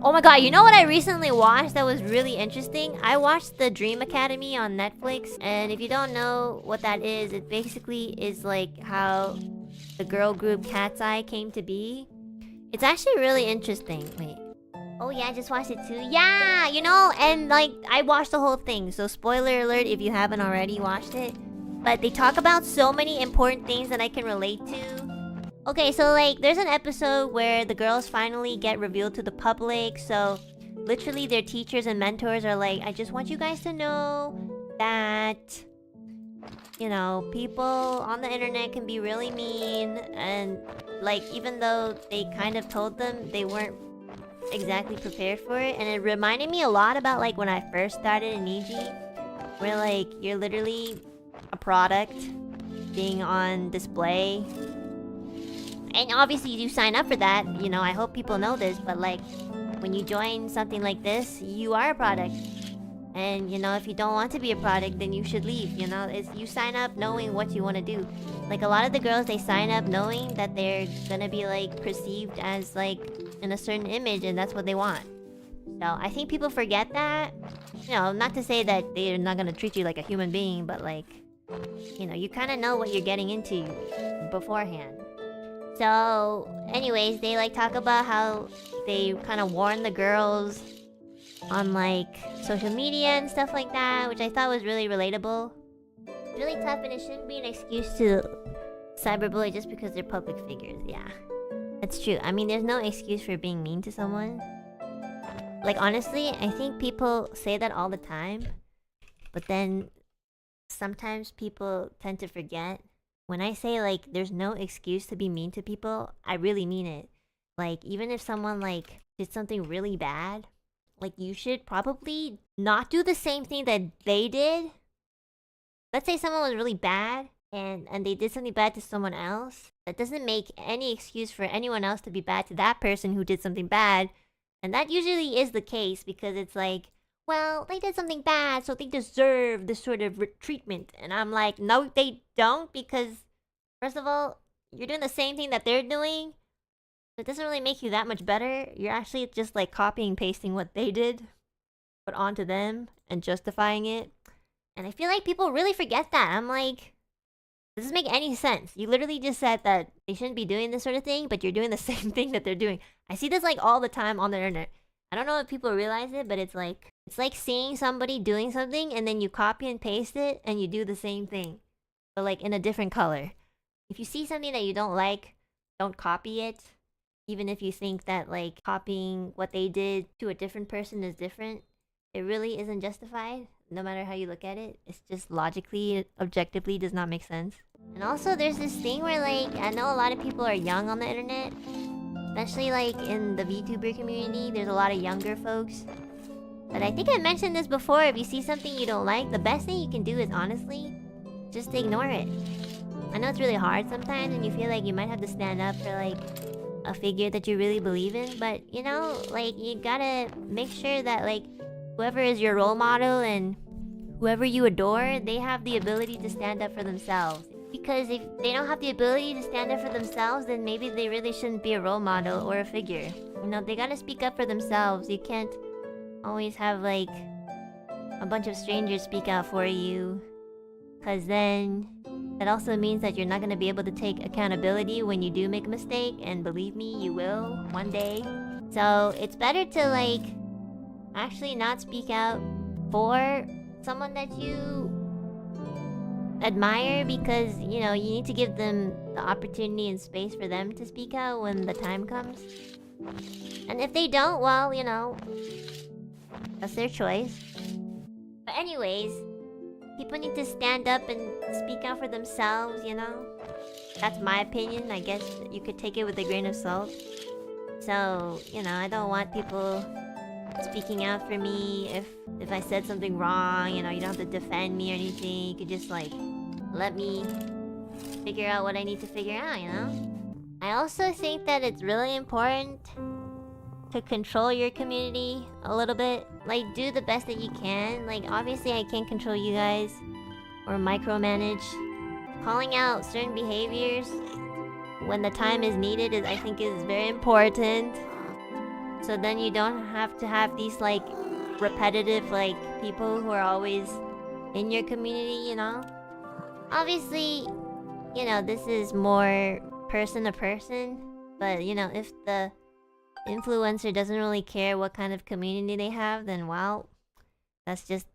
Oh my god, you know what I recently watched that was really interesting? I watched the Dream Academy on Netflix, and if you don't know what that is, it basically is like how the girl group Cat's Eye came to be. It's actually really interesting. Wait. Oh yeah, I just watched it too. Yeah, you know, and like I watched the whole thing. So spoiler alert if you haven't already watched it. But they talk about so many important things that I can relate to. Okay, so like there's an episode where the girls finally get revealed to the public. So literally their teachers and mentors are like, I just want you guys to know that, you know, people on the internet can be really mean. And like even though they kind of told them, they weren't exactly prepared for it. And it reminded me a lot about like when I first started in Niji, where like you're literally a product being on display. And obviously you do sign up for that, you know, I hope people know this, but like when you join something like this, you are a product. And you know, if you don't want to be a product, then you should leave, you know. It's, you sign up knowing what you want to do. Like a lot of the girls, they sign up knowing that they're gonna be like perceived as like in a certain image, and that's what they want. So I think people forget that. You know, not to say that they're not gonna treat you like a human being, but like, you know, you kind of know what you're getting into beforehand. So anyways, they like talk about how they kind of warn the girls on like social media and stuff like that, which I thought was really relatable. It's really tough, and it shouldn't be an excuse to cyberbully just because they're public figures. Yeah, that's true. I mean, there's no excuse for being mean to someone. Like honestly, I think people say that all the time, but then sometimes people tend to forget. When I say like there's no excuse to be mean to people, I really mean it. Like even if someone like did something really bad, like you should probably not do the same thing that they did. Let's say someone was really bad and they did something bad to someone else. That doesn't make any excuse for anyone else to be bad to that person who did something bad. And that usually is the case because it's like, well, they did something bad, so they deserve this sort of treatment. And I'm like, no, they don't, because first of all, you're doing the same thing that they're doing. It doesn't really make you that much better. You're actually just like copying and pasting what they did, but onto them and justifying it. And I feel like people really forget that. I'm like, does this make any sense? You literally just said that they shouldn't be doing this sort of thing, but you're doing the same thing that they're doing. I see this like all the time on the internet. I don't know if people realize it, but it's like seeing somebody doing something and then you copy and paste it and you do the same thing, but like in a different color. If you see something that you don't like, don't copy it. Even if you think that like copying what they did to a different person is different, it really isn't justified. No matter how you look at it, it's just logically, objectively does not make sense. And also there's this thing where like, I know a lot of people are young on the internet, especially like in the VTuber community. There's a lot of younger folks. But I think I mentioned this before, if you see something you don't like, the best thing you can do is honestly just ignore it. I know it's really hard sometimes and you feel like you might have to stand up for like a figure that you really believe in, but you know, like you gotta make sure that like whoever is your role model and whoever you adore, they have the ability to stand up for themselves. Because if they don't have the ability to stand up for themselves, then maybe they really shouldn't be a role model or a figure. You know, they gotta speak up for themselves. You can't always have like a bunch of strangers speak out for you, because then that also means that you're not going to be able to take accountability when you do make a mistake, and believe me, you will one day. So it's better to like actually not speak out for someone that you admire, because you know you need to give them the opportunity and space for them to speak out when the time comes. And if they don't, well, you know, that's their choice. But anyways, people need to stand up and speak out for themselves, you know? That's my opinion. I guess you could take it with a grain of salt. So, you know, I don't want people speaking out for me if I said something wrong, you know, you don't have to defend me or anything. You could just, like, let me figure out what I need to figure out, you know? I also think that it's really important to control your community a little bit. Like, do the best that you can. Like, obviously I can't control you guys or micromanage. Calling out certain behaviors when the time is needed is, I think, is very important. So then you don't have to have these like repetitive like people who are always in your community, you know? Obviously, you know, this is more person to person, but you know, if the influencer doesn't really care what kind of community they have, then well, that's just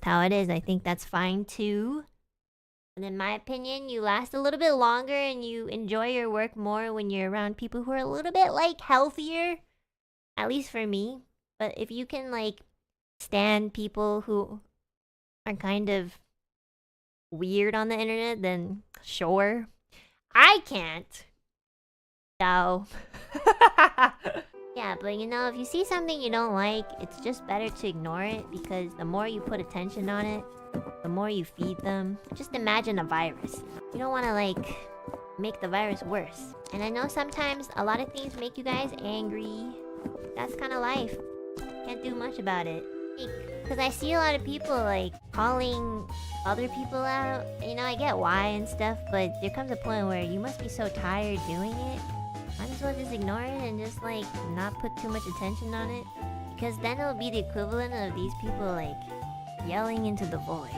how it is. I think that's fine too. And in my opinion, you last a little bit longer and you enjoy your work more when you're around people who are a little bit like healthier. At least for me. But if you can like stand people who are kind of weird on the internet, then sure. I can't. So yeah, but you know, if you see something you don't like, it's just better to ignore it, because the more you put attention on it, the more you feed them. Just imagine a virus. You don't want to like make the virus worse. And I know sometimes a lot of things make you guys angry. That's kind of life. Can't do much about it. Because I see a lot of people like calling other people out. You know, I get why and stuff, but there comes a point where you must be so tired doing it. Might as well just ignore it and just like not put too much attention on it. Because then it'll be the equivalent of these people like yelling into the void.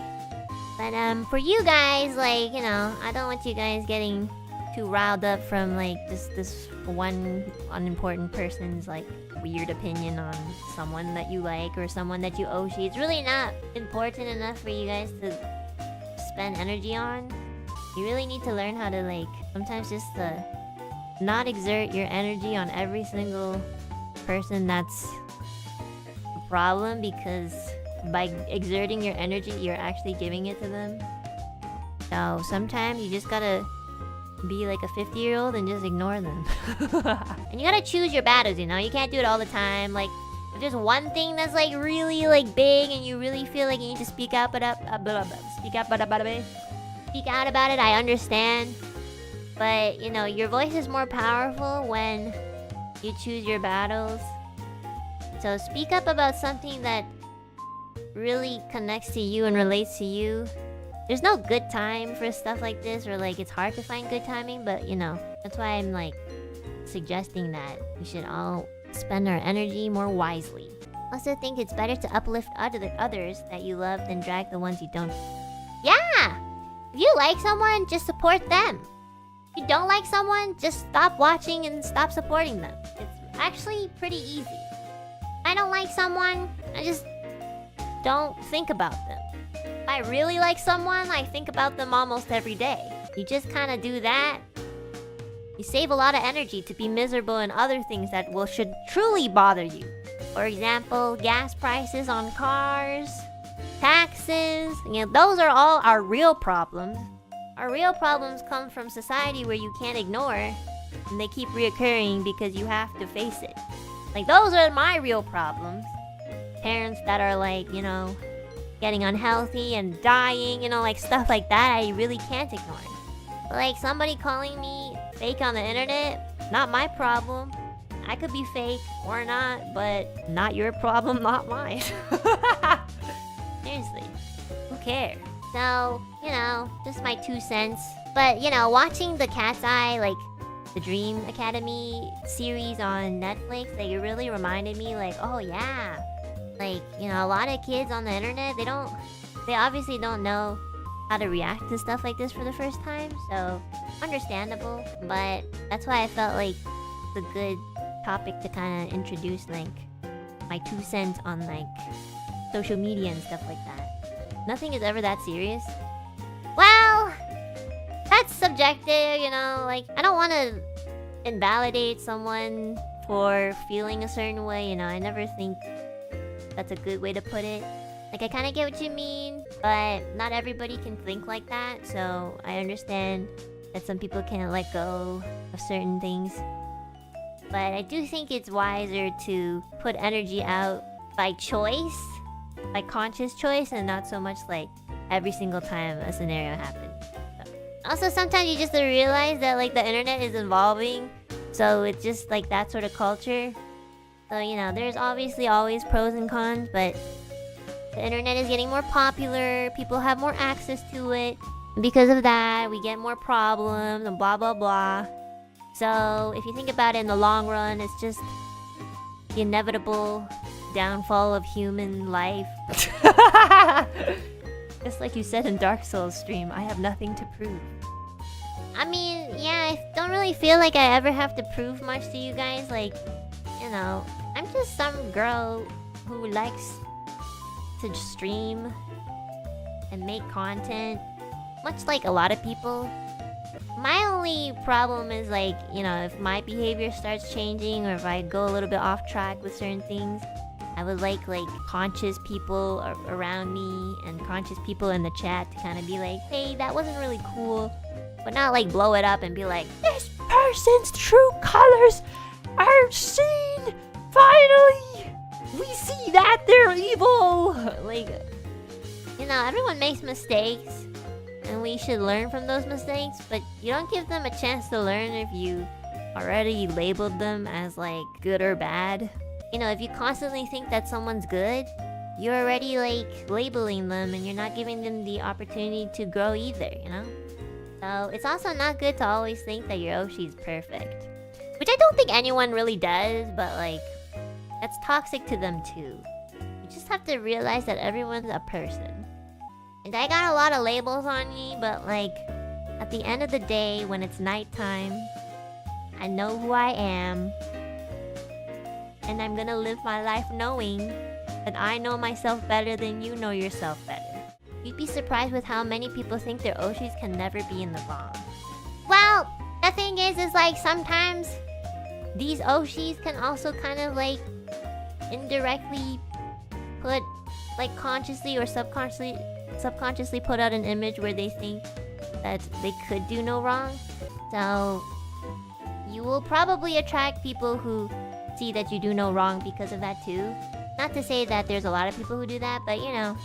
But for you guys, like, you know, I don't want you guys getting too riled up from like this one unimportant person's like weird opinion on someone that you like or someone that you oshi. It's really not important enough for you guys to spend energy on. You really need to learn how to like sometimes just not exert your energy on every single person that's a problem, because by exerting your energy, you're actually giving it to them. So sometimes you just gotta be like a 50-year-old and just ignore them. And you gotta choose your battles, you know? You can't do it all the time. Like, if there's one thing that's like really like big and you really feel like you need to speak out about it, I understand. But, you know, your voice is more powerful when you choose your battles. So speak up about something that really connects to you and relates to you. There's no good time for stuff like this, or like it's hard to find good timing, but you know, that's why I'm like suggesting that we should all spend our energy more wisely. Also think it's better to uplift others that you love than drag the ones you don't. Yeah! If you like someone, just support them. If you don't like someone, just stop watching and stop supporting them. It's actually pretty easy. I don't like someone, I just don't think about them. If I really like someone, I think about them almost every day. You just kind of do that. You save a lot of energy to be miserable in other things that should truly bother you. For example, gas prices on cars, taxes. You know, those are all our real problems. Our real problems come from society where you can't ignore, and they keep reoccurring because you have to face it. Like, those are my real problems. Parents that are like, you know, getting unhealthy and dying, you know, like stuff like that, I really can't ignore. But like somebody calling me fake on the internet, not my problem. I could be fake or not, but not your problem, not mine. Seriously, who cares? So, you know, just my 2 cents. But, you know, watching the Cat's Eye, like the Dream Academy series on Netflix, like it really reminded me like, oh yeah, like, you know, a lot of kids on the internet, they obviously don't know how to react to stuff like this for the first time, so understandable. But that's why I felt like it's a good topic to kind of introduce like my 2 cents on like social media and stuff like that. Nothing is ever that serious. Well, that's subjective, you know, like I don't want to invalidate someone for feeling a certain way, you know. I never think that's a good way to put it. Like, I kind of get what you mean, but not everybody can think like that, so I understand that some people can't let go of certain things. But I do think it's wiser to put energy out by choice, by conscious choice, and not so much like every single time a scenario happens. So. Also, sometimes you just realize that like the internet is evolving, so it's just like that sort of culture. So, you know, there's obviously always pros and cons, but the internet is getting more popular, people have more access to it, and because of that, we get more problems and blah blah blah. So, if you think about it in the long run, it's just the inevitable downfall of human life. Just like you said in Dark Souls stream, I have nothing to prove. I mean, yeah, I don't really feel like I ever have to prove much to you guys. Like, you know, I'm just some girl who likes to stream and make content, much like a lot of people. My only problem is like, you know, if my behavior starts changing or if I go a little bit off track with certain things, I would like conscious people around me and conscious people in the chat to kind of be like, hey, that wasn't really cool. But not like blow it up and be like, this person's true colors are seen! Finally! We see that they're evil! Like, you know, everyone makes mistakes. And we should learn from those mistakes. But you don't give them a chance to learn if you already labeled them as like good or bad. You know, if you constantly think that someone's good, you're already like labeling them and you're not giving them the opportunity to grow either, you know? So it's also not good to always think that your Oshi's perfect. Which I don't think anyone really does, but like, that's toxic to them too. You just have to realize that everyone's a person. And I got a lot of labels on me, but like, at the end of the day, when it's nighttime, I know who I am. And I'm gonna live my life knowing that I know myself better than you know yourself better. You'd be surprised with how many people think their Oshis can never be in the bomb. Well, the thing is like sometimes these Oshis can also kind of like indirectly put, like consciously or subconsciously put out an image where they think that they could do no wrong. So you will probably attract people who see that you do no wrong because of that too. Not to say that there's a lot of people who do that, but you know,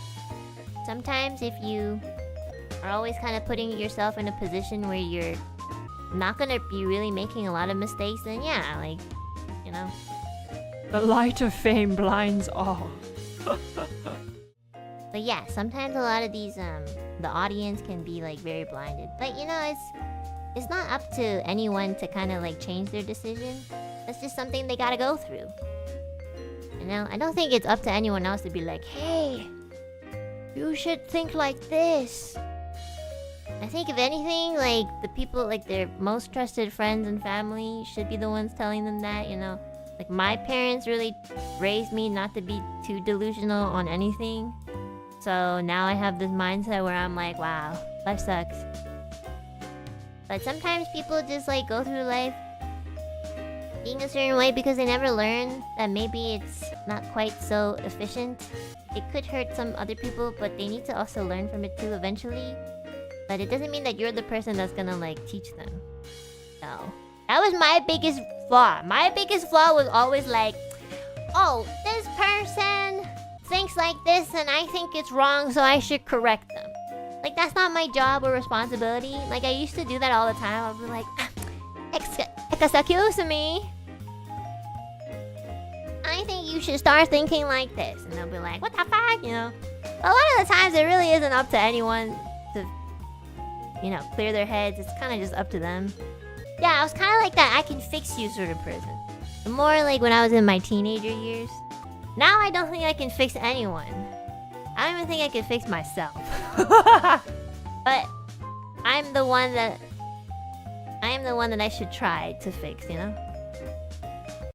sometimes if you are always kind of putting yourself in a position where you're not gonna be really making a lot of mistakes, then yeah, like, you know. The light of fame blinds all. But yeah, sometimes a lot of these, the audience can be like very blinded. But you know, it's not up to anyone to kind of like change their decision. That's just something they gotta go through. You know, I don't think it's up to anyone else to be like, hey, you should think like this. I think if anything, like the people, like their most trusted friends and family should be the ones telling them that, you know. Like my parents really raised me not to be too delusional on anything. So now I have this mindset where I'm like, wow, life sucks. But sometimes people just like go through life being a certain way because they never learn that maybe it's not quite so efficient. It could hurt some other people, but they need to also learn from it too eventually. But it doesn't mean that you're the person that's gonna like teach them. So that was my biggest flaw. My biggest flaw was always like, oh, this person thinks like this and I think it's wrong, so I should correct them. Like, that's not my job or responsibility. Like, I used to do that all the time. I'd be like, excuse me, I think you should start thinking like this. And they'll be like, what the fuck, you know? A lot of the times it really isn't up to anyone to, you know, clear their heads. It's kind of just up to them. Yeah, I was kind of like that I can fix you sort of person. The more like when I was in my teenager years. Now I don't think I can fix anyone. I don't even think I can fix myself. But I am the one that I should try to fix, you know?